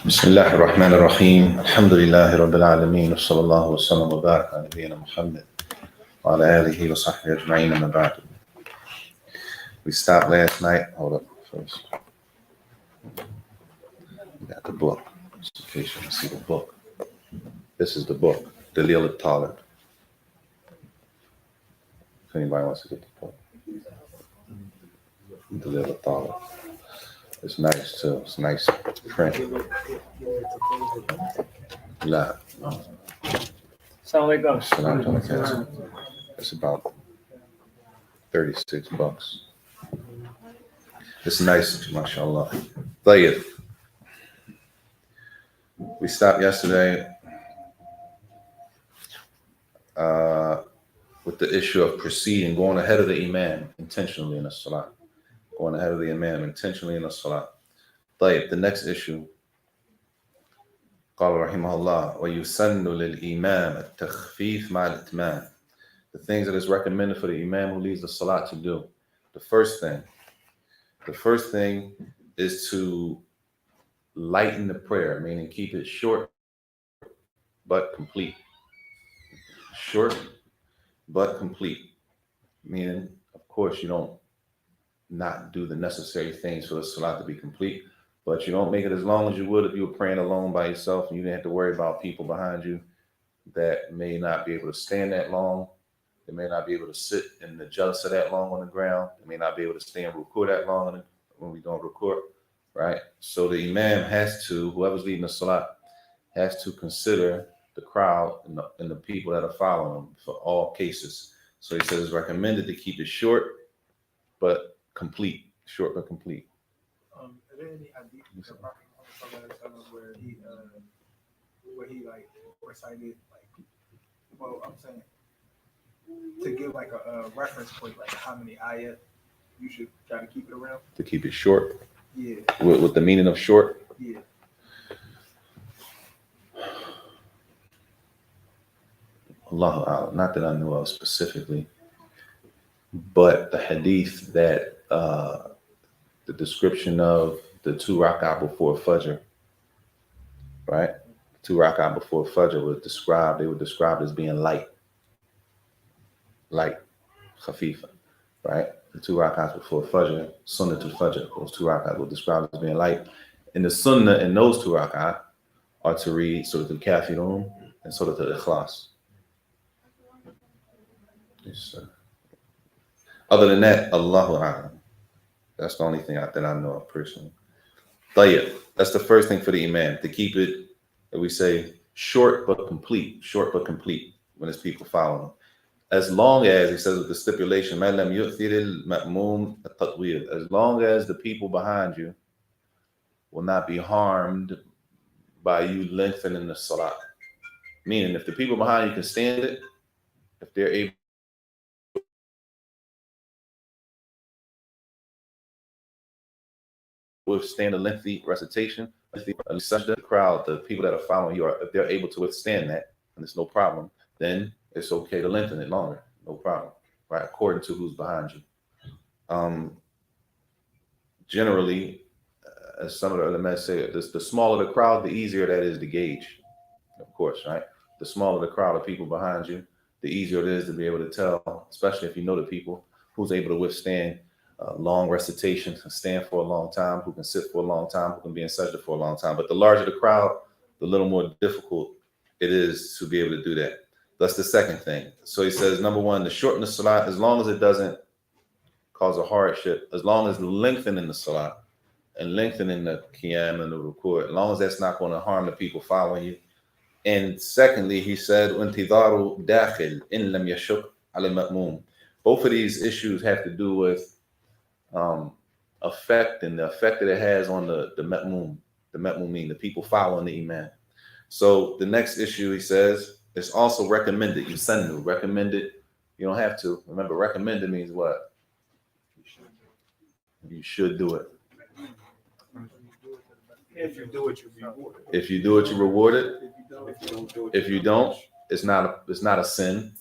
بسم الله الرحمن الرحيم الحمد لله رب العالمين وصلى الله وسلم وبارك على نبينا محمد وعلى آله وصحبه أجمعين أما بعد. We stopped last night. Hold up first. We got the book. Just in case you can see the book. This is the book, Dalil al-Talib. If anybody wants to get the book. Dalil al-Talib. It's nice too. It's nice print. La. Assalamualaikum. It's about $36. It's nice, mashallah. Tayyib. We stopped yesterday with the issue of proceeding, going ahead of the imam intentionally in the salat. Going ahead of the imam intentionally in the salat. Tayyib. The next issue. قال رحمه الله ويسن للإمام التخفيف مع الإتمام. The things that is recommended for the imam who leads the salat to do. The first thing is to lighten the prayer, meaning keep it short but complete. Short but complete. Meaning, of course, you don't not do the necessary things for the salat to be complete, but you don't make it as long as you would if you were praying alone by yourself and you didn't have to worry about people behind you that may not be able to stand that long. They may not be able to sit in the jalsa that long on the ground. They may not be able to stay in ruku that long when we don't ruku, right? So the imam has to, whoever's leading the salat, has to consider the crowd and the people that are following them for all cases. So he says it's recommended to keep it short but complete. Short but complete. Are there any hadith in the Prophet where he like recited like, well, I'm saying to give like a reference point, like how many ayat you should try to keep it around? To keep it short? Yeah. With the meaning of short? Yeah. Allahu A'lam. Not that I know of specifically, but the hadith that the description of the 2 rak'ah before Fajr, right? 2 rak'ah before Fajr was described, they were described as being light, khafifa, right? The 2 rak'ahs before Fajr, Sunnah to Fajr, those 2 rak'ahs were described as being light. And the Sunnah in those 2 rak'ah are to read Surah Al-Kafirun and Surah Al-Ikhlas. Yes, other than that, Allahu A'lam. That's the only thing that I know of personally. Tayyib. That's the first thing for the imam, to keep it, we say, short but complete when it's people following them. As long as, he says with the stipulation, as long as the people behind you will not be harmed by you lengthening the salat. Meaning, if the people behind you can stand it, if they're able withstand a lengthy recitation, the crowd, the people that are following you, if they're able to withstand that, and there's no problem, then it's okay to lengthen it longer, no problem, right? According to who's behind you. Generally, as some of the ulama say, the smaller the crowd, the easier that is to gauge, of course, right? The smaller the crowd of people behind you, the easier it is to be able to tell, especially if you know the people, who's able to withstand long recitations, can stand for a long time, who can sit for a long time, who can be in sajda for a long time. But the larger the crowd, the little more difficult it is to be able to do that. That's the second thing. So he says, number one, to shorten the salat, as long as it doesn't cause a hardship, as long as lengthening the salat and lengthening the qiyam and the ruku', as long as that's not going to harm the people following you. And secondly, he said, "Intidaru dakhil in lam yashuk al ma'mum." Both of these issues have to do with effect and the effect that it has on the ma'mum, the ma'mumin, the people following the imam. So the next issue, he says, it's also recommended. Yusannu, recommended. You don't have to. Remember, recommended means what? You should do it. If you do it, you reward it. If you do it, you reward it. If you don't, It's not a sin.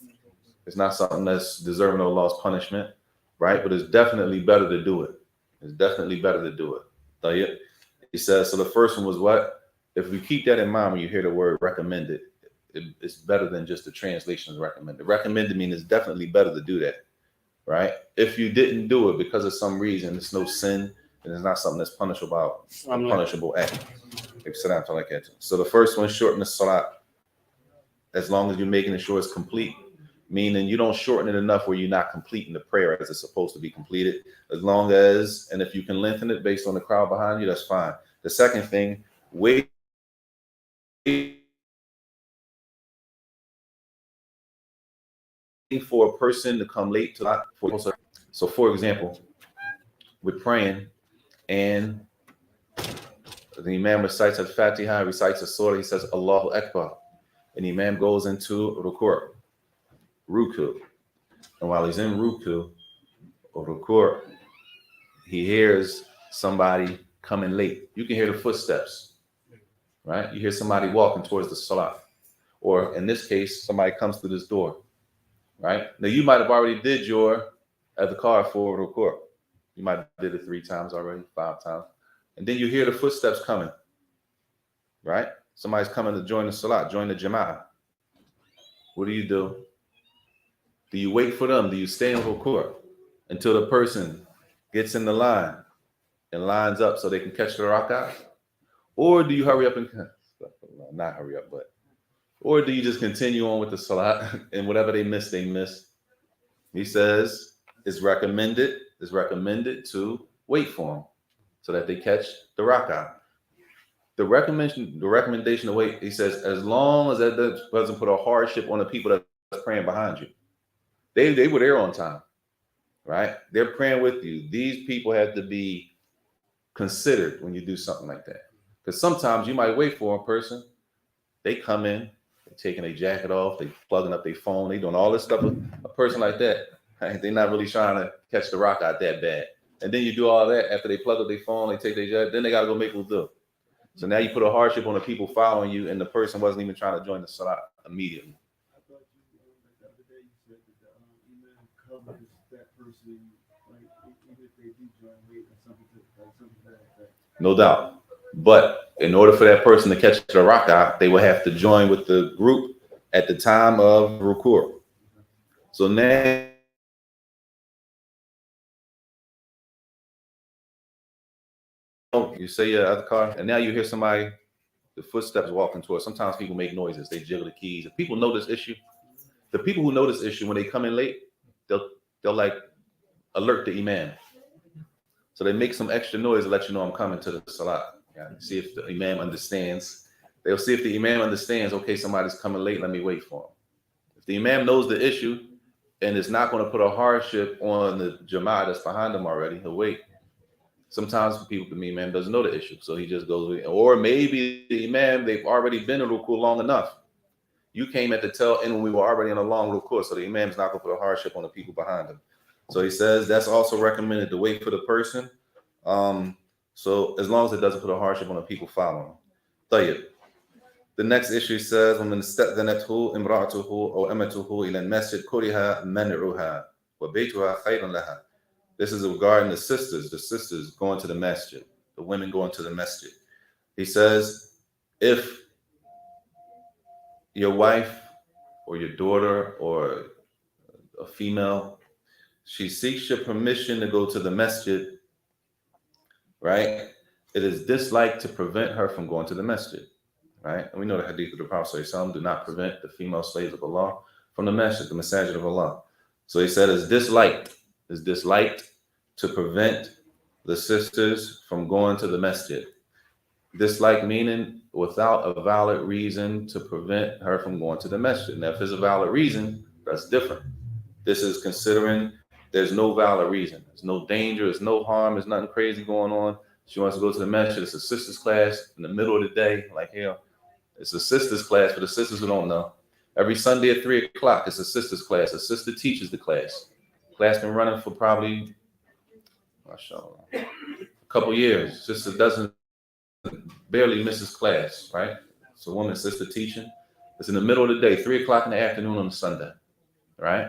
It's not something that's deserving of Allah's punishment, right? But it's definitely better to do it. It's definitely better to do it. He says, so the first one was what? If we keep that in mind when you hear the word recommended, it's better than just the translation is recommended. Recommended means it's definitely better to do that, right? If you didn't do it because of some reason, it's no sin, and it's not something that's punishable act. So the first one, shorten the salat, as long as you're making sure it's complete, meaning you don't shorten it enough where you're not completing the prayer as it's supposed to be completed. As long as, and if you can lengthen it based on the crowd behind you, that's fine. The second thing, wait for a person to come late to that. So for example, we're praying and the Imam recites al-Fatiha, recites a surah, he says Allahu Akbar, and the Imam goes into ruku. And while he's in ruku or ruku, he hears somebody coming late. You can hear the footsteps, right? You hear somebody walking towards the salat. Or in this case, somebody comes through this door, right? Now you might have already did your adhkar for ruku. You might have did it 3 times already, 5 times. And then you hear the footsteps coming, right? Somebody's coming to join the salat, join the jama'ah. What do? Do you wait for them? Do you stay in ruku' until the person gets in the line and lines up so they can catch the rak'ah? Or do you hurry up and, not hurry up, but, or do you just continue on with the salat and whatever they miss, they miss? He says it's recommended to wait for them so that they catch the rak'ah. The recommendation to wait, he says, as long as that doesn't put a hardship on the people that's praying behind you. They were there on time, right? They're praying with you. These people have to be considered when you do something like that. Because sometimes you might wait for a person, they come in, they're taking their jacket off, they plugging up their phone, they doing all this stuff with a person like that. Right? They're not really trying to catch the rock out that bad. And then you do all that after they plug up their phone, they take their jacket, then they got to go make wudu. So now you put a hardship on the people following you, and the person wasn't even trying to join the salat immediately. I thought the other day you said that the imam covers that person, like even if they do join late or something like that. No doubt. But in order for that person to catch the rak'ah, they will have to join with the group at the time of ruku'. So now you say your other car, and now you hear somebody, the footsteps walking towards. Sometimes people make noises, they jiggle the keys. If people know this issue, the people who know this issue when they come in late, they'll like alert the imam. So they make some extra noise to let you know I'm coming to the salat. Yeah, see if the imam understands. They'll see if the imam understands, okay, somebody's coming late, let me wait for him. If the imam knows the issue and it's not going to put a hardship on the jama'ah that's behind them already, he'll wait. Sometimes people, the imam doesn't know the issue, so he just goes with, or maybe the imam, they've already been in ruku long enough. You came at the tail end when we were already in a long ruku, so the imam's not going to put a hardship on the people behind him. So he says that's also recommended to wait for the person. So as long as it doesn't put a hardship on the people following. طيب. The next issue says, وَمَنْ اسْتَأْذَنَتْهُ إِمْرَأَتُهُ أَوْ أَمَتُهُ إِلَى الْمَسْجِدِ كُرِهَ مَنْعُهَا وَبَيْتُهَا خَيْرٌ لَهَا. This is regarding the sisters going to the masjid, the women going to the masjid. He says, if your wife or your daughter or a female, she seeks your permission to go to the masjid, right? It is disliked to prevent her from going to the masjid, right? And we know the hadith of the Prophet ﷺ, do not prevent the female slaves of Allah from the masjid, the masajid of Allah. So he said it's disliked to prevent the sisters from going to the masjid. Dislike meaning without a valid reason to prevent her from going to the masjid. Now, if there's a valid reason, that's different. This is considering there's no valid reason. There's no danger. There's no harm. There's nothing crazy going on. She wants to go to the masjid. It's a sisters class in the middle of the day. Like, hell, it's a sisters class for the sisters who don't know. Every Sunday at 3 o'clock, it's a sisters class. A sister teaches the class. Class been running for probably, a couple years. Sister doesn't barely misses class, right? It's a woman sister teaching. It's in the middle of the day, 3 o'clock in the afternoon on a Sunday, right?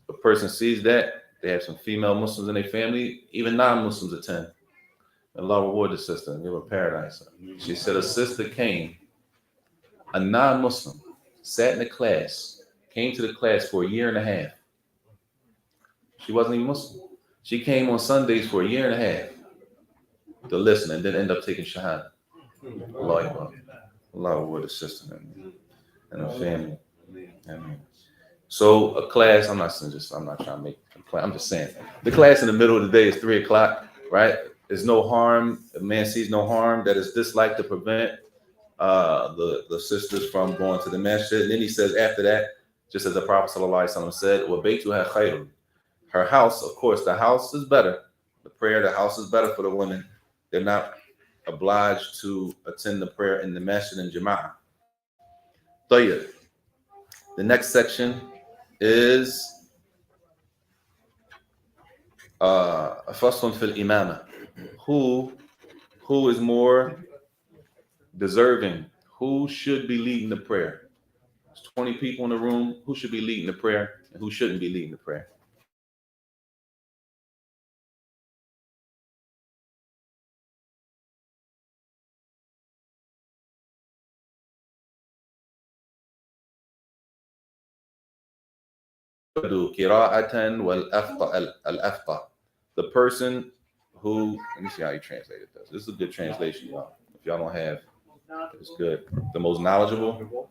A person sees that, they have some female Muslims in their family, even non-Muslims attend. Allah reward the sister and give her paradise. She said a sister came, a non-Muslim, sat in the class, came to the class for a year and a half. She wasn't even Muslim. She came on Sundays for a year and a half to listen and then end up taking Shahada. Allah reward the sister and her family. Amen. So a class, I'm not trying to make a class, I'm just saying. The class in the middle of the day is 3 o'clock, right? There's no harm. The man sees no harm that is disliked to prevent the sisters from going to the masjid. And then he says after that, just as the Prophet ﷺ said, وَبَيْتُهَا خَيْرٌ. Her house, of course, the house is better. The prayer, the house is better for the women. They're not obliged to attend the prayer in the masjid and jama'ah. طيب. The next section is فصل في الإمامة. Who is more deserving? Who should be leading the prayer? There's 20 people in the room. Who should be leading the prayer and who shouldn't be leading the prayer? The person who, let me see how you translated this. This is a good translation, y'all. If y'all don't have, it's good. The most knowledgeable.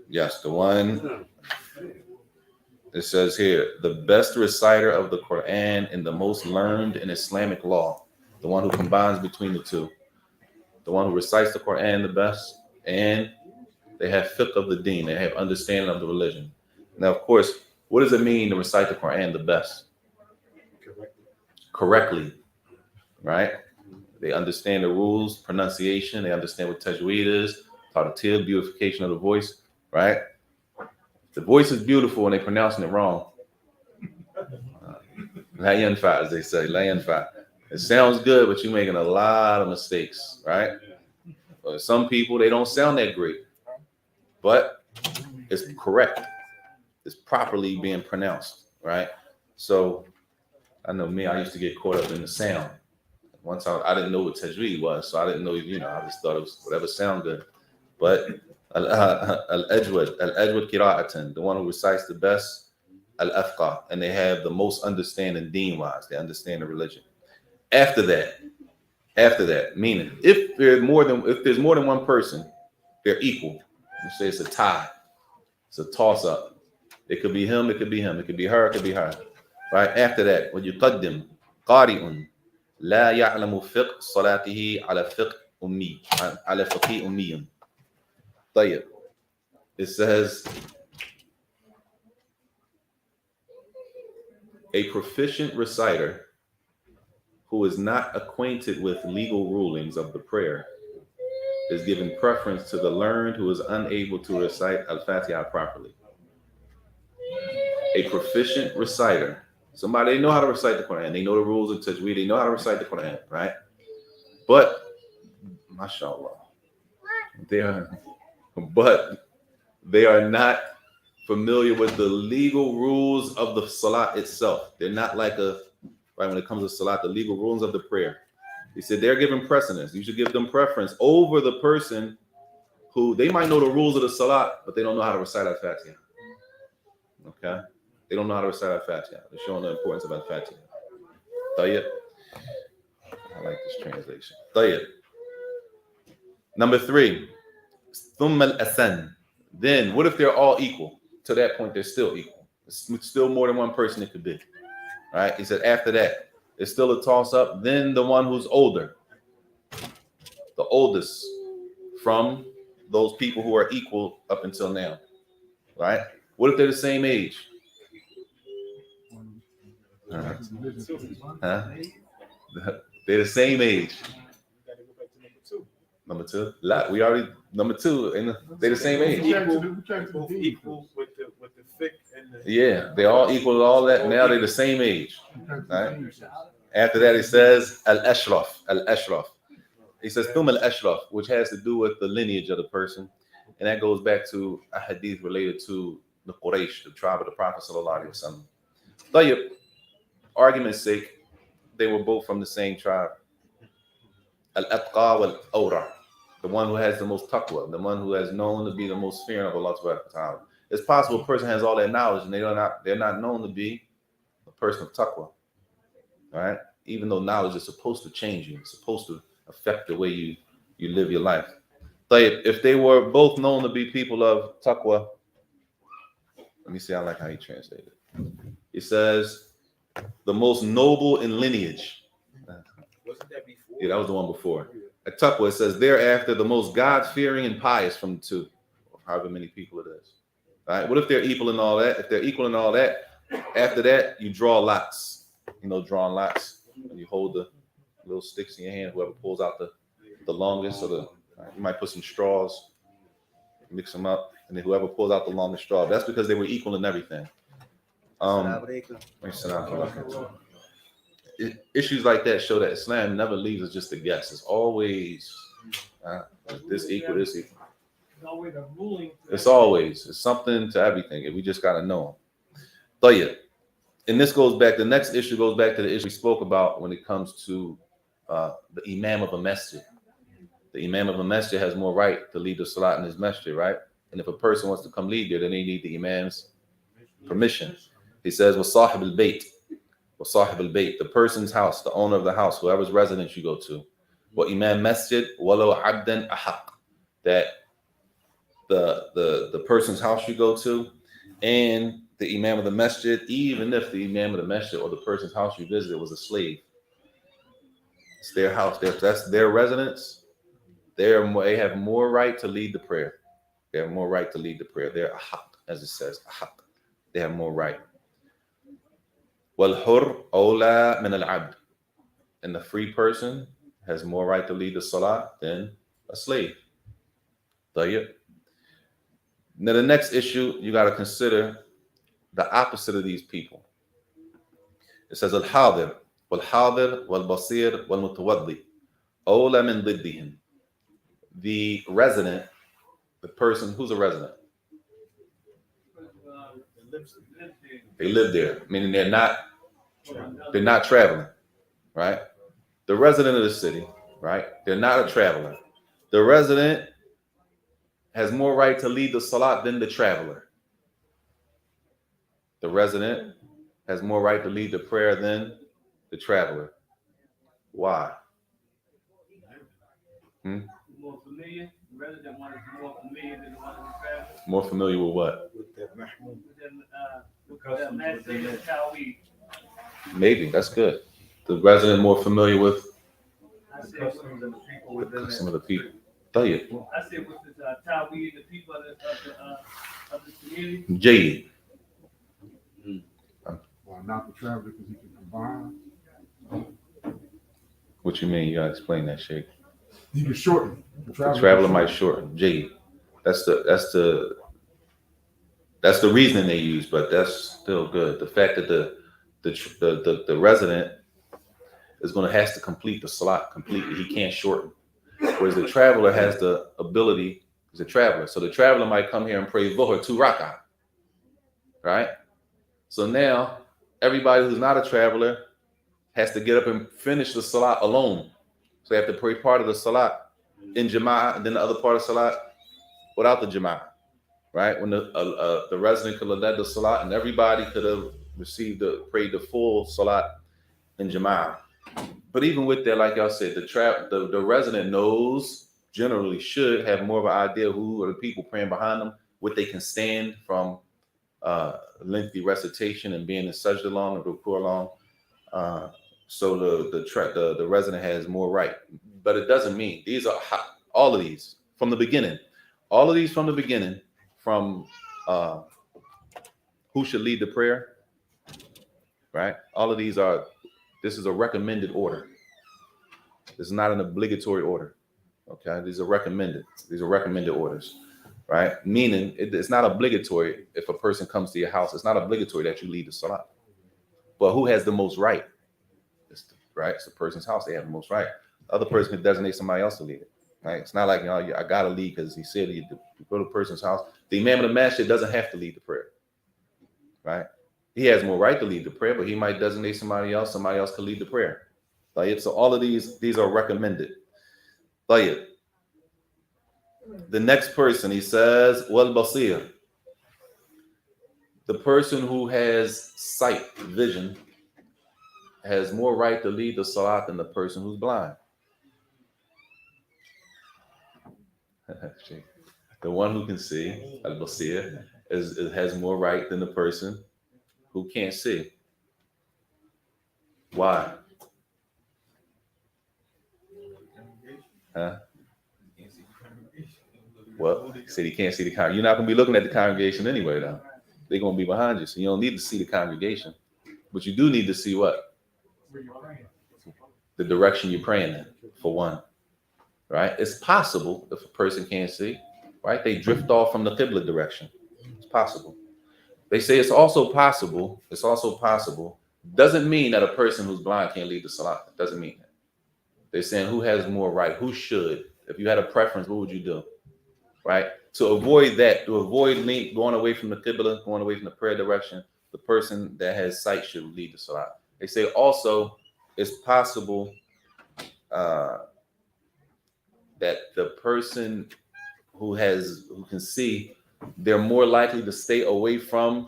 Yes, the one. It says here, the best reciter of the Quran and the most learned in Islamic law. The one who combines between the two. The one who recites the Quran the best, and they have fiqh of the deen. They have understanding of the religion. Now, of course, what does it mean to recite the Quran the best? Correctly, right? They understand the rules, pronunciation. They understand what tajweed is, tartil, beautification of the voice, right? The voice is beautiful and they're pronouncing it wrong. La yanfa, as they say, la yanfa. It sounds good, but you're making a lot of mistakes, right? Some people, they don't sound that great, but it's correct. It's properly being pronounced, right? So I know me, I used to get caught up in the sound. Once I didn't know what tajweed was, so I didn't know, I just thought it was whatever sound good. But al-ajwad qira'atan, the one who recites the best, al-afqah, and they have the most understanding deen-wise. They understand the religion. After that, meaning if there's more than one person, they're equal. You say it's a tie. It's a toss-up. It could be him, it could be him, it could be her, it could be her. Right? After that, when you qaddim, qari'un, la ya'lamu fiqh salatihi ala fiqh ummi, ala fiqhi ummiyun. طيب. It says, a proficient reciter who is not acquainted with legal rulings of the prayer is given preference to the learned who is unable to recite Al-Fatiha properly. A proficient reciter, somebody, they know how to recite the Quran, they know the rules of tajweed, they know how to recite the Quran, right? But, mashallah, they are not familiar with the legal rules of the salat itself. They're not like right when it comes to salat, the legal rules of the prayer. He said they're given precedence. You should give them preference over the person who, they might know the rules of the salat, but they don't know how to recite Al-Fatiha. Okay? They don't know how to recite Al-Fatiha. They're showing the importance of Al-Fatiha. Tayyib. I like this translation. Tayyib. Number 3. Thumma al-asan. Then, what if they're all equal? To that point, they're still equal. It's still more than one person it could be. right? He said after that, it's still a toss up. Then the one who's older, the oldest from those people who are equal up until now, right? What if they're the same age? Uh-huh. Huh? They're the same age. Gotta go back to number two. Number two, we already number two, and they're the same age. Both equal with the thick and the. Yeah, they're all equal to all that. Now they're the same age. Right? After that, it says al-ashraf, al-ashraf. He says thum al-ashraf, which has to do with the lineage of the person, and that goes back to a hadith related to the Quraysh, the tribe of the Prophet sallallahu alaihi wasallam. Tayyib, argument's sake, they were both from the same tribe. Al-atqa wal-awra, the one who has the most taqwa, the one who has known to be the most fearing of Allah subhanahu wa ta'ala. It's possible a person has all that knowledge and they're not known to be a person of taqwa, right? Even though knowledge is supposed to change you, it's supposed to affect the way you live your life. But if they were both known to be people of taqwa, let me see, I like how he translated it. It says, the most noble in lineage. Wasn't that before? Yeah, that was the one before. At taqwa, it says, thereafter, the most God-fearing and pious from the two, or however many people it is. All right, what if they're equal in all that? If they're equal in all that, after that, you draw lots. You know, drawing lots. And you hold the little sticks in your hand, whoever pulls out the longest, or you might put some straws, mix them up, and then whoever pulls out the longest straw. That's because they were equal in everything. Issues like that show that Islam never leaves us just a guess. It's always this equal, this equal. It's something to everything. We just got to know. So yeah, and this goes back, the next issue goes back to the issue we spoke about when it comes to the imam of a masjid. The imam of a masjid has more right to lead the salat in his masjid, right? And if a person wants to come lead there, then they need the imam's permission. He says, وَصَاحِبُ الْبَيْتِ وَصَاحِبُ الْبَيْتِ, the person's house, the owner of the house, whoever's residence you go to. وَإِمَام masjid وَلَوْ عَبْدًا أَحَقٍ, that the person's house you go to, and the imam of the masjid, even if the imam of the masjid or the person's house you visited was a slave, it's their house, that's their residence. They have more right to lead the prayer. They have more right to lead the prayer. They're ahaq, as it says, ahaq. They have more right. وَالْحُرْ أَوْلَى مِنَ الْعَبْدِ, and the free person has more right to lead the salah than a slave. طيب. Now the next issue, you got to consider the opposite of these people. It says al-hadir wal-hadir wal-basir wal-mutawaddi awla min diddihim. The resident, the person who's a resident, they live there, meaning they're not traveling, right? The resident of the city, right? They're not a traveler. The resident has more right to lead the salat than the traveler. The resident has more right to lead the prayer than the traveler. Why? More familiar. The resident one is more familiar than the one who travels. More familiar with what? With that mahmoud. With the Tawheed. Maybe, that's good. The resident more familiar with I said Customs and the people within some it. of the people. Tell you. I said with the Tawheed, the people of the community. Jade. Well, not the traveler because he can combine. What you mean? You gotta explain that, Sheikh. You can shorten. The traveler might shorten. Jade. That's the reasoning they use, but that's still good. The fact that the resident is has to complete the salat completely. He can't shorten. Whereas the traveler has the ability, he's a traveler. So the traveler might come here and pray Dhuhr 2 rak'ah. Right? So now everybody who's not a traveler has to get up and finish the salat alone. So they have to pray part of the salat in jama'ah and then the other part of salat without the jama'ah. Right? When the resident could have led the salat and everybody could have prayed the full salat in jama'ah. But even with that, like y'all said, the resident generally should have more of an idea who are the people praying behind them, what they can stand from lengthy recitation and being in sajda long and ruku' long. So the resident has more right, but it doesn't mean these are all of these from the beginning. All of these from the beginning, from who should lead the prayer, right? All of these are. This is a recommended order. This is not an obligatory order. Okay, these are recommended. These are recommended orders, right? Meaning it's not obligatory if a person comes to your house. It's not obligatory that you lead the salat. But who has the most right? Right? It's the person's house. They have the most right. The other person can designate somebody else to lead it. Right? It's not like, you know, I gotta lead because he said you go to the person's house. The imam of the masjid doesn't have to lead the prayer. Right? He has more right to lead the prayer, but he might designate somebody else. Somebody else can lead the prayer. Like, so all of these are recommended. Like, the next person, he says, wal basir. The person who has sight, vision, has more right to lead the salat than the person who's blind. The one who can see, al-basir, has more right than the person who can't see. Why? Huh? Well, he said he can't see the congregation. You're not going to be looking at the congregation anyway, though. They're going to be behind you, so you don't need to see the congregation. But you do need to see what? The direction you're praying in, for one. Right? It's possible if a person can't see, right? They drift off from the Qibla direction. It's possible. They say it's also possible. It's also possible. Doesn't mean that a person who's blind can't lead the salat. It doesn't mean that. They're saying who has more right, who should. If you had a preference, what would you do? Right? To avoid that, to avoid going away from the Qibla, going away from the prayer direction, the person that has sight should lead the salat. They say also it's possible that the person who can see, they're more likely to stay away from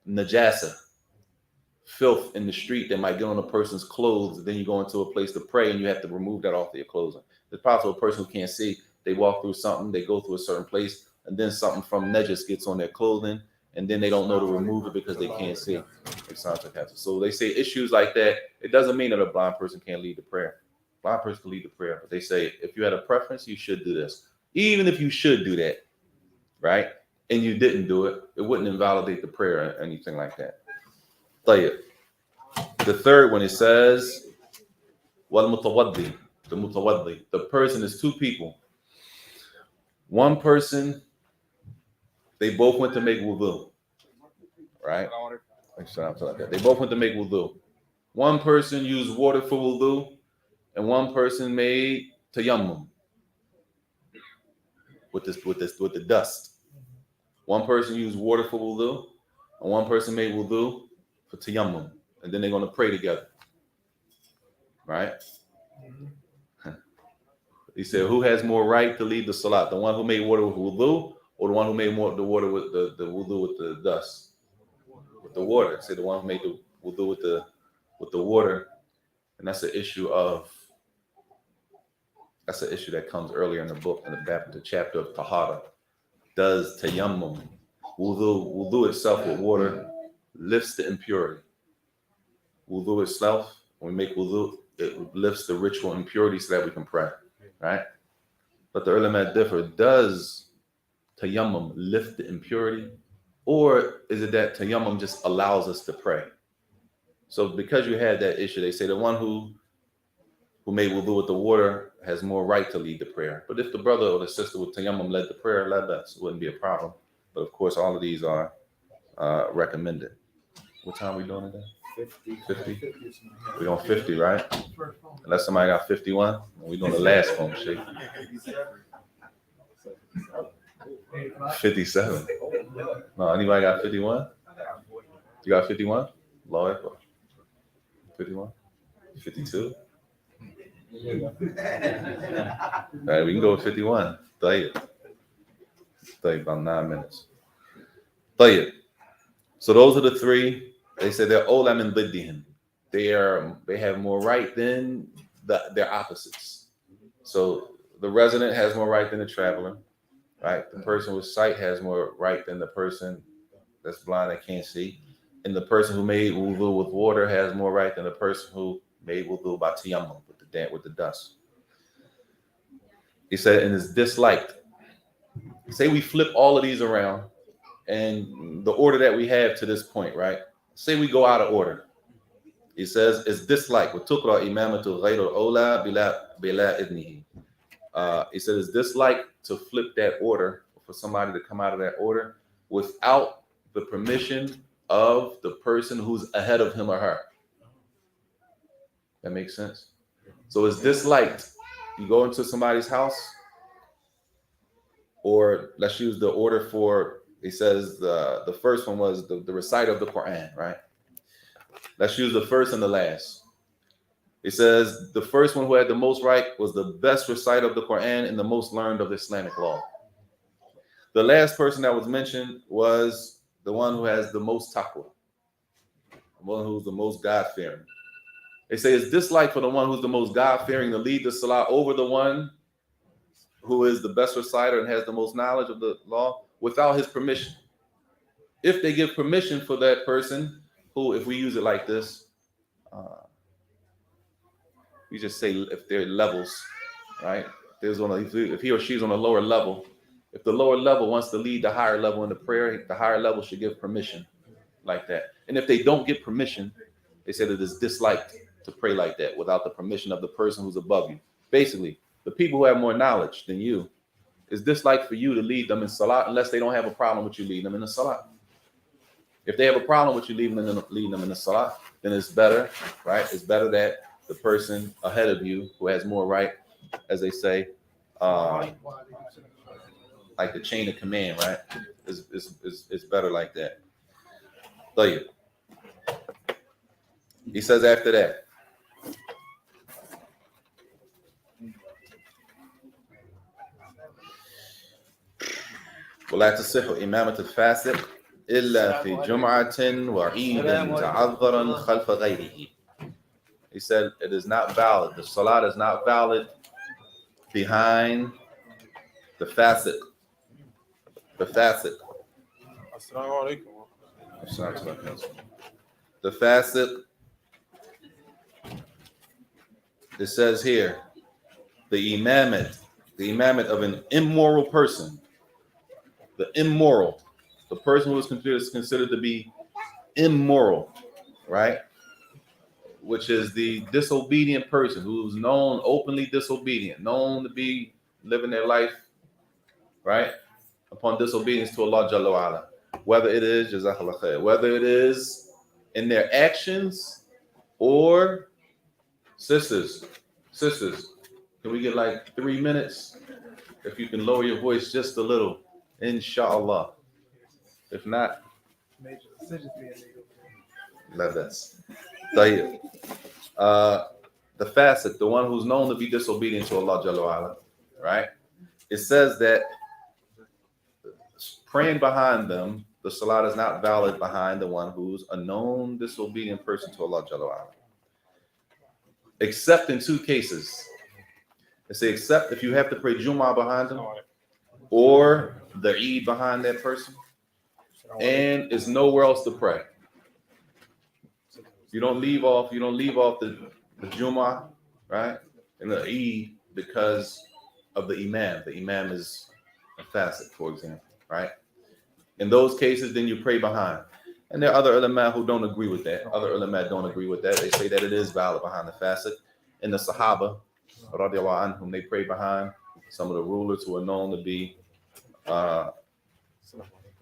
najasa, filth in the street that might get on a person's clothes. Then you go into a place to pray and you have to remove that off of your clothing. It's possible a person who can't see, they walk through something, they go through a certain place, and then something from najas gets on their clothing, and then they don't know to remove it because they can't see. So they say issues like that, it doesn't mean that a blind person can't lead the prayer. Blind person can lead the prayer, but they say if you had a preference, you should do this. Even if you should do that, right? And you didn't do it, it wouldn't invalidate the prayer or anything like that. The third one, it says, wal mutawaddi, the mutawaddi. The person is two people. One person, they both went to make wudu, right? They both went to make wudu. One person used water for wudu, and one person made tayammum with the dust. One person used water for wudu, and one person made wudu for tayammum, and then they're going to pray together, right? He said, who has more right to lead the salat? The one who made water with wudu, or the one who made the water with the wudu with the dust? With the water. Say the one who made the wudu with the water, and that's an issue that comes earlier in the book, in the chapter of Tahara. Does tayammum, wudu itself with water, lifts the impurity? Wudu itself, when we make wudu, it lifts the ritual impurity so that we can pray, right? But the ulama differ. Does tayammum lift the impurity, or is it that tayammum just allows us to pray? So because you had that issue, they say the one who made wudu with the water has more right to lead the prayer. But if the brother or the sister with tayammum led the prayer, that wouldn't be a problem. But of course, all of these are recommended. What time are we doing today? 50? We're on 50, right? Unless somebody got 51, we're doing the last phone shake. 57. No, anybody got 51? You got 51? Lord, 51? 52? All right, we can go with 51. Stay about 9 minutes. So those are the three. They say they're ola min diddihim. They have more right than their opposites. So the resident has more right than the traveler, right? The person with sight has more right than the person that's blind that can't see. And the person who made wudu with water has more right than the person who made wudu by tayammum, with the dust. He said, and is disliked. Say we flip all of these around and the order that we have to this point, right? Say we go out of order. He says, it's disliked. وَتُقْرَأْ إِمَامَةُ غَيْرُ الْأَوْلَى بِلَا إِذْنِهِ. He said it's disliked to flip that order, for somebody to come out of that order without the permission of the person who's ahead of him or her. That makes sense? So it's disliked. You go into somebody's house, or let's use the order for, he says the first one was the reciter of the Quran, right? Let's use the first and the last. It says the first one who had the most right was the best reciter of the Quran and the most learned of the Islamic law. The last person that was mentioned was the one who has the most taqwa, the one who's the most God-fearing. They say it's disliked for the one who's the most God-fearing to lead the salah over the one who is the best reciter and has the most knowledge of the law without his permission. If they give permission for that person, who, if we use it like this, we just say if they're levels, right? If he or she's on a lower level, if the lower level wants to lead the higher level in the prayer, the higher level should give permission like that. And if they don't get permission, they said it is disliked to pray like that without the permission of the person who's above you. Basically, the people who have more knowledge than you, it's disliked for you to lead them in salat unless they don't have a problem with you leading them in the salat. If they have a problem with you leading them in the salat, then it's better, right? It's better that the person ahead of you who has more right, as they say, like the chain of command, right? It's better like that. So he says after that, ولا تصح إمامة الفاسق إلا في جمعة وعيد تعذرا خلف غيره. He said it is not valid. The salat is not valid behind the fasiq. The fasiq. The fasiq. It says here, the imamate of an immoral person. The immoral, the person who is considered to be immoral, right? Which is the disobedient person who's known openly disobedient, known to be living their life, right, upon disobedience to Allah Jalla wa Ala. Whether it is Jazakallah khair, whether it is in their actions or sisters, can we get like 3 minutes? If you can lower your voice just a little, inshallah. If not, Major decisions being made. let us. The fasiq, the one who's known to be disobedient to Allah Jalla wa Ala, right? It says that praying behind them, the salat is not valid behind the one who's a known disobedient person to Allah Jalla wa Ala. Except in two cases. They say except if you have to pray Jumu'ah behind them or the Eid behind that person, and it's nowhere else to pray. You don't leave off the Jumu'ah, right? And the Eid because of the Imam. The Imam is a fasiq, for example, right? In those cases, then you pray behind. And there are other ulama who don't agree with that. Other ulama don't agree with that. They say that it is valid behind the fasiq. And the Sahaba, radiallahu anhum, they pray behind some of the rulers who are known to be, and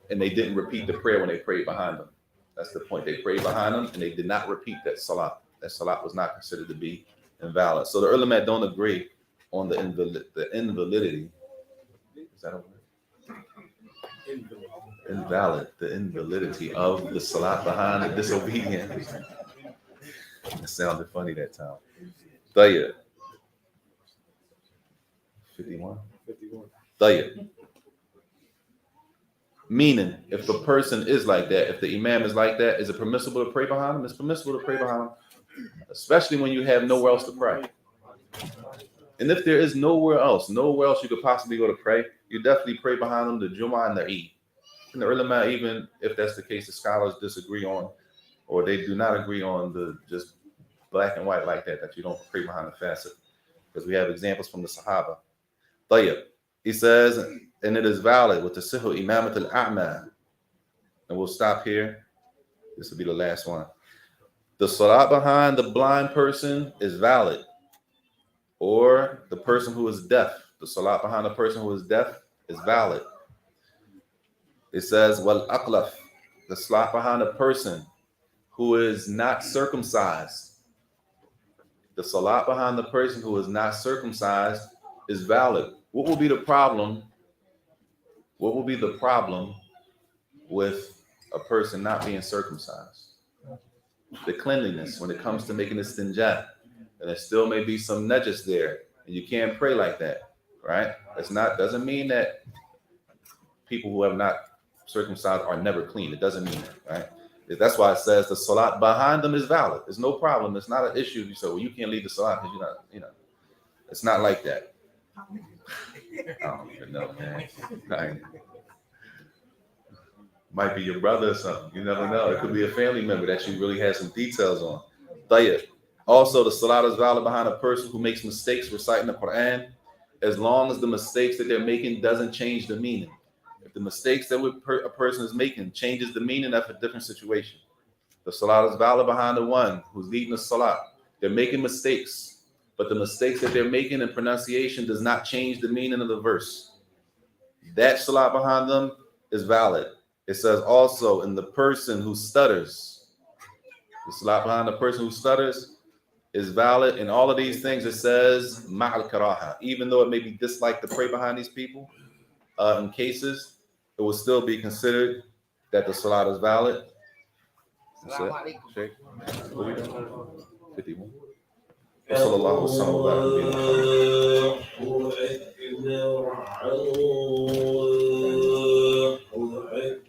they didn't repeat the prayer when they prayed behind them. That's the point. They prayed behind them and they did not repeat that salat. That salat was not considered to be invalid. So the ulama don't agree on the invalidity. Is that a word? Invalid. The invalidity of the salat behind the disobedient. It sounded funny that time. Tayyib. 51. Tayyib. Meaning, if the person is like that, if the imam is like that, is it permissible to pray behind him? It's permissible to pray behind him, especially when you have nowhere else to pray. And if there is nowhere else you could possibly go to pray, you definitely pray behind them the Jumu'ah and the Eid. And the ulama, even if that's the case, the scholars disagree on or they do not agree on the just black and white like that you don't pray behind the facet. Because we have examples from the Sahaba. Tayyib. He says, and it is valid with the sihu imamat al-a'ma. And we'll stop here. This will be the last one. The salat behind the blind person is valid. Or the person who is deaf. The salat behind the person who is deaf is valid. It says, wal aqlaf. The salat behind the person who is not circumcised. The salat behind the person who is not circumcised is valid. What will be the problem? What will be the problem with a person not being circumcised? The cleanliness when it comes to making istinja. And there still may be some najis there, and you can't pray like that, right? Doesn't mean that people who have not circumcised are never clean. It doesn't mean that, right? That's why it says the salat behind them is valid. There's no problem. It's not an issue. You say, well, you can't leave the salat because you're not, it's not like that. I don't even know, man. Might be your brother or something. You never know. It could be a family member that you really have some details on. Tayyib. Also, the salat is valid behind a person who makes mistakes reciting the Quran, as long as the mistakes that they're making doesn't change the meaning. If the mistakes that a person is making changes the meaning, that's a different situation. The salat is valid behind the one who's leading the salat. They're making mistakes, but the mistakes that they're making in pronunciation does not change the meaning of the verse. That salat behind them is valid. It says also in the person who stutters, the salat behind the person who stutters is valid. In all of these things, it says ma'al karaha. Even though it may be disliked to pray behind these people, in cases, it will still be considered that the salat is valid. That's it. Sheikh. What we doing? 51.